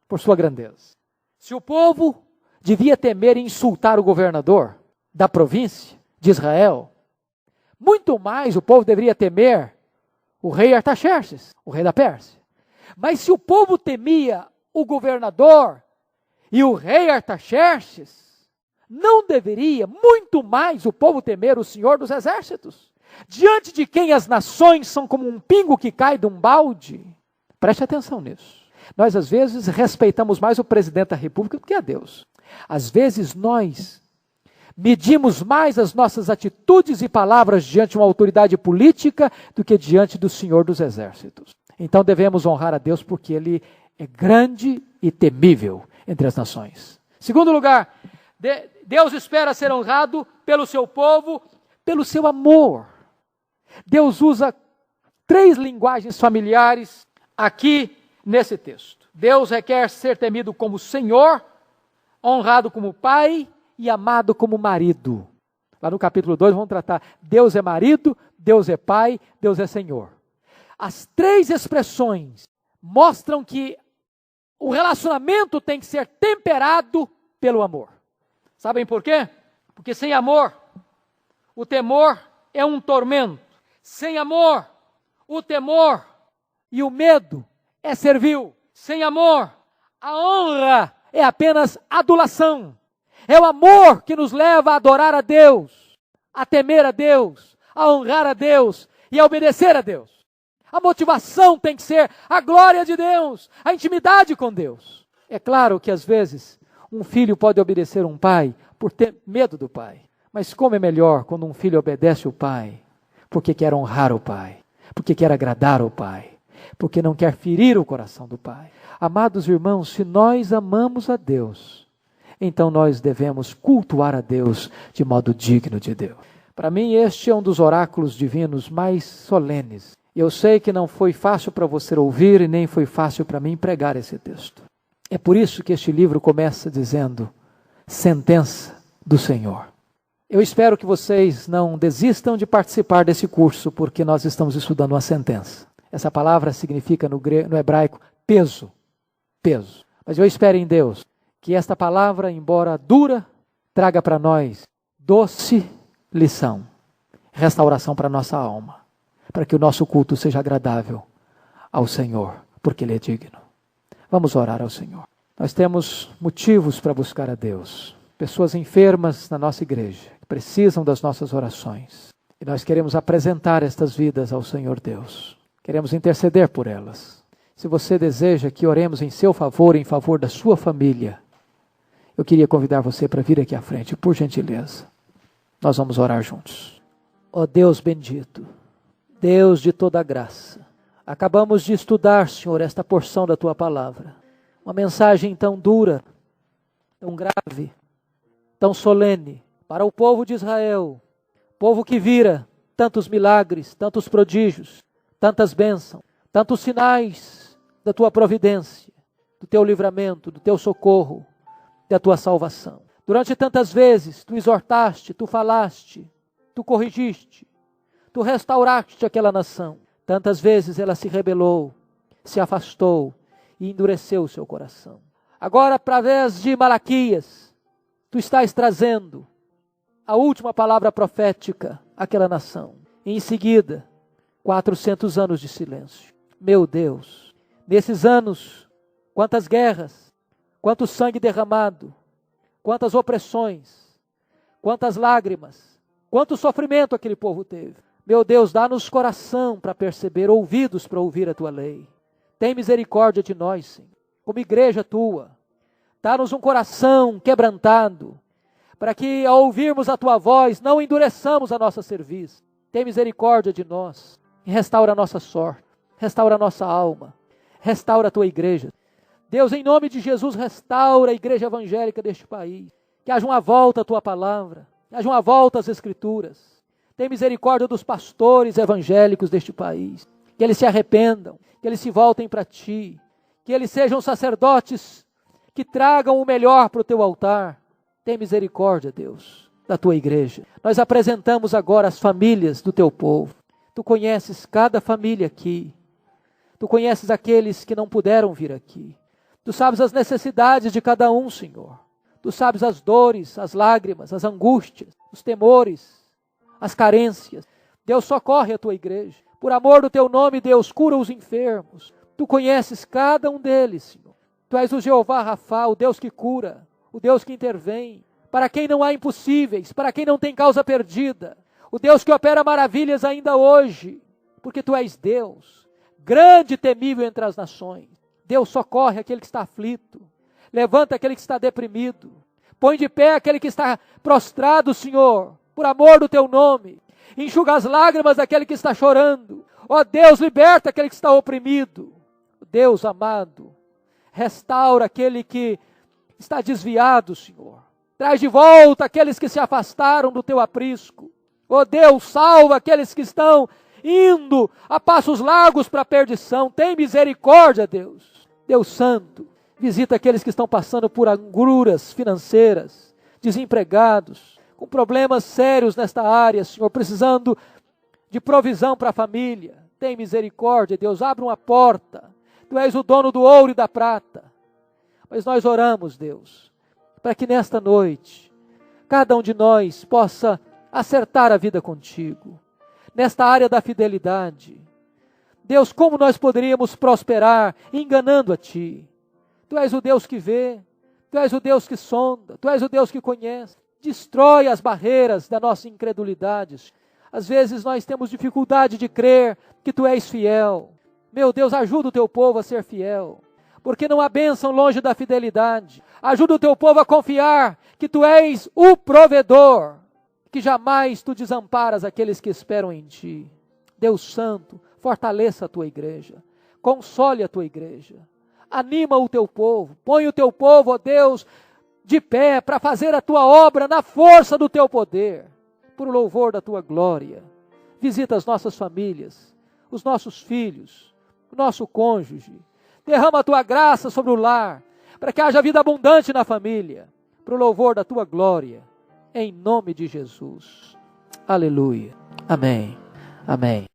Por sua grandeza. Se o povo devia temer e insultar o governador da província de Israel, muito mais o povo deveria temer o rei Artaxerxes, o rei da Pérsia. Mas se o povo temia o governador e o rei Artaxerxes, não deveria muito mais o povo temer o Senhor dos Exércitos, diante de quem as nações são como um pingo que cai de um balde? Preste atenção nisso. Nós às vezes respeitamos mais o presidente da República do que a Deus. Às vezes nós medimos mais as nossas atitudes e palavras diante de uma autoridade política do que diante do Senhor dos Exércitos. Então devemos honrar a Deus porque Ele é grande e temível entre as nações. Segundo lugar, Deus espera ser honrado pelo seu povo, pelo seu amor. Deus usa 3 linguagens familiares aqui nesse texto. Deus requer ser temido como Senhor, honrado como Pai e amado como marido. Lá no capítulo 2 vamos tratar, Deus é marido, Deus é Pai, Deus é Senhor. As 3 expressões mostram que o relacionamento tem que ser temperado pelo amor. Sabem por quê? Porque sem amor, o temor é um tormento. Sem amor, o temor e o medo é servil. Sem amor, a honra é apenas adulação. É o amor que nos leva a adorar a Deus, a temer a Deus, a honrar a Deus e a obedecer a Deus. A motivação tem que ser a glória de Deus, a intimidade com Deus. É claro que às vezes um filho pode obedecer um pai por ter medo do pai. Mas como é melhor quando um filho obedece o pai? Porque quer honrar o pai, porque quer agradar o pai, porque não quer ferir o coração do pai. Amados irmãos, se nós amamos a Deus, então nós devemos cultuar a Deus de modo digno de Deus. Para mim, este é um dos oráculos divinos mais solenes. E eu sei que não foi fácil para você ouvir e nem foi fácil para mim pregar esse texto. É por isso que este livro começa dizendo: sentença do Senhor. Eu espero que vocês não desistam de participar desse curso, porque nós estamos estudando uma sentença. Essa palavra significa no hebraico peso, peso. Mas eu espero em Deus que esta palavra, embora dura, traga para nós doce lição, restauração para a nossa alma, para que o nosso culto seja agradável ao Senhor, porque Ele é digno. Vamos orar ao Senhor. Nós temos motivos para buscar a Deus. Pessoas enfermas na nossa igreja, que precisam das nossas orações. E nós queremos apresentar estas vidas ao Senhor Deus. Queremos interceder por elas. Se você deseja que oremos em seu favor, em favor da sua família, eu queria convidar você para vir aqui à frente, por gentileza. Nós vamos orar juntos. Ó Deus bendito, Deus de toda graça, acabamos de estudar, Senhor, esta porção da Tua palavra. Uma mensagem tão dura, tão grave, tão solene, para o povo de Israel, povo que vira tantos milagres, tantos prodígios, tantas bênçãos, tantos sinais da Tua providência, do Teu livramento, do Teu socorro, da Tua salvação. Durante tantas vezes, Tu exortaste, Tu falaste, Tu corrigiste, Tu restauraste aquela nação. Tantas vezes ela se rebelou, se afastou e endureceu o seu coração. Agora, através de Malaquias, Tu estás trazendo a última palavra profética àquela nação. E em seguida, 400 anos de silêncio. Meu Deus, nesses anos, quantas guerras, quanto sangue derramado, quantas opressões, quantas lágrimas, quanto sofrimento aquele povo teve. Meu Deus, dá-nos coração para perceber, ouvidos para ouvir a Tua lei. Tem misericórdia de nós, Senhor, como igreja Tua. Dá-nos um coração quebrantado, para que ao ouvirmos a Tua voz, não endureçamos a nossa cerviz. Tem misericórdia de nós e restaura a nossa sorte, restaura a nossa alma, restaura a Tua igreja. Deus, em nome de Jesus, restaura a igreja evangélica deste país. Que haja uma volta à Tua palavra, que haja uma volta às Escrituras. Tem misericórdia dos pastores evangélicos deste país. Que eles se arrependam, que eles se voltem para Ti. Que eles sejam sacerdotes que tragam o melhor para o Teu altar. Tem misericórdia, Deus, da Tua igreja. Nós apresentamos agora as famílias do Teu povo. Tu conheces cada família aqui. Tu conheces aqueles que não puderam vir aqui. Tu sabes as necessidades de cada um, Senhor. Tu sabes as dores, as lágrimas, as angústias, os temores, as carências. Deus, socorre a Tua igreja. Por amor do Teu nome, Deus, cura os enfermos. Tu conheces cada um deles, Senhor. Tu és o Jeová Rafá, o Deus que cura, o Deus que intervém. Para quem não há impossíveis, para quem não tem causa perdida. O Deus que opera maravilhas ainda hoje. Porque Tu és Deus, grande e temível entre as nações. Deus, socorre aquele que está aflito. Levanta aquele que está deprimido. Põe de pé aquele que está prostrado, Senhor, por amor do Teu nome. Enxuga as lágrimas daquele que está chorando. Ó Deus, liberta aquele que está oprimido. Deus amado, restaura aquele que está desviado, Senhor. Traz de volta aqueles que se afastaram do Teu aprisco. Ó Deus, salva aqueles que estão indo a passos largos para a perdição. Tem misericórdia, Deus. Deus Santo, visita aqueles que estão passando por agruras financeiras, desempregados, com problemas sérios nesta área, Senhor, precisando de provisão para a família. Tem misericórdia, Deus, abre uma porta. Tu és o dono do ouro e da prata. Mas nós oramos, Deus, para que nesta noite, cada um de nós possa acertar a vida contigo, nesta área da fidelidade. Deus, como nós poderíamos prosperar enganando a Ti? Tu és o Deus que vê, Tu és o Deus que sonda, Tu és o Deus que conhece. Destrói as barreiras da nossa incredulidade. Às vezes nós temos dificuldade de crer que Tu és fiel. Meu Deus, ajuda o Teu povo a ser fiel, porque não há bênção longe da fidelidade. Ajuda o Teu povo a confiar que Tu és o provedor, que jamais Tu desamparas aqueles que esperam em Ti. Deus Santo, fortaleça a Tua igreja, console a Tua igreja, anima o Teu povo, põe o Teu povo, ó Deus, de pé para fazer a Tua obra na força do Teu poder, para o louvor da tua glória. Visita as nossas famílias, os nossos filhos, o nosso cônjuge. Derrama a tua graça sobre o lar, para que haja vida abundante na família, para o louvor da tua glória, em nome de Jesus. Aleluia. Amém. Amém.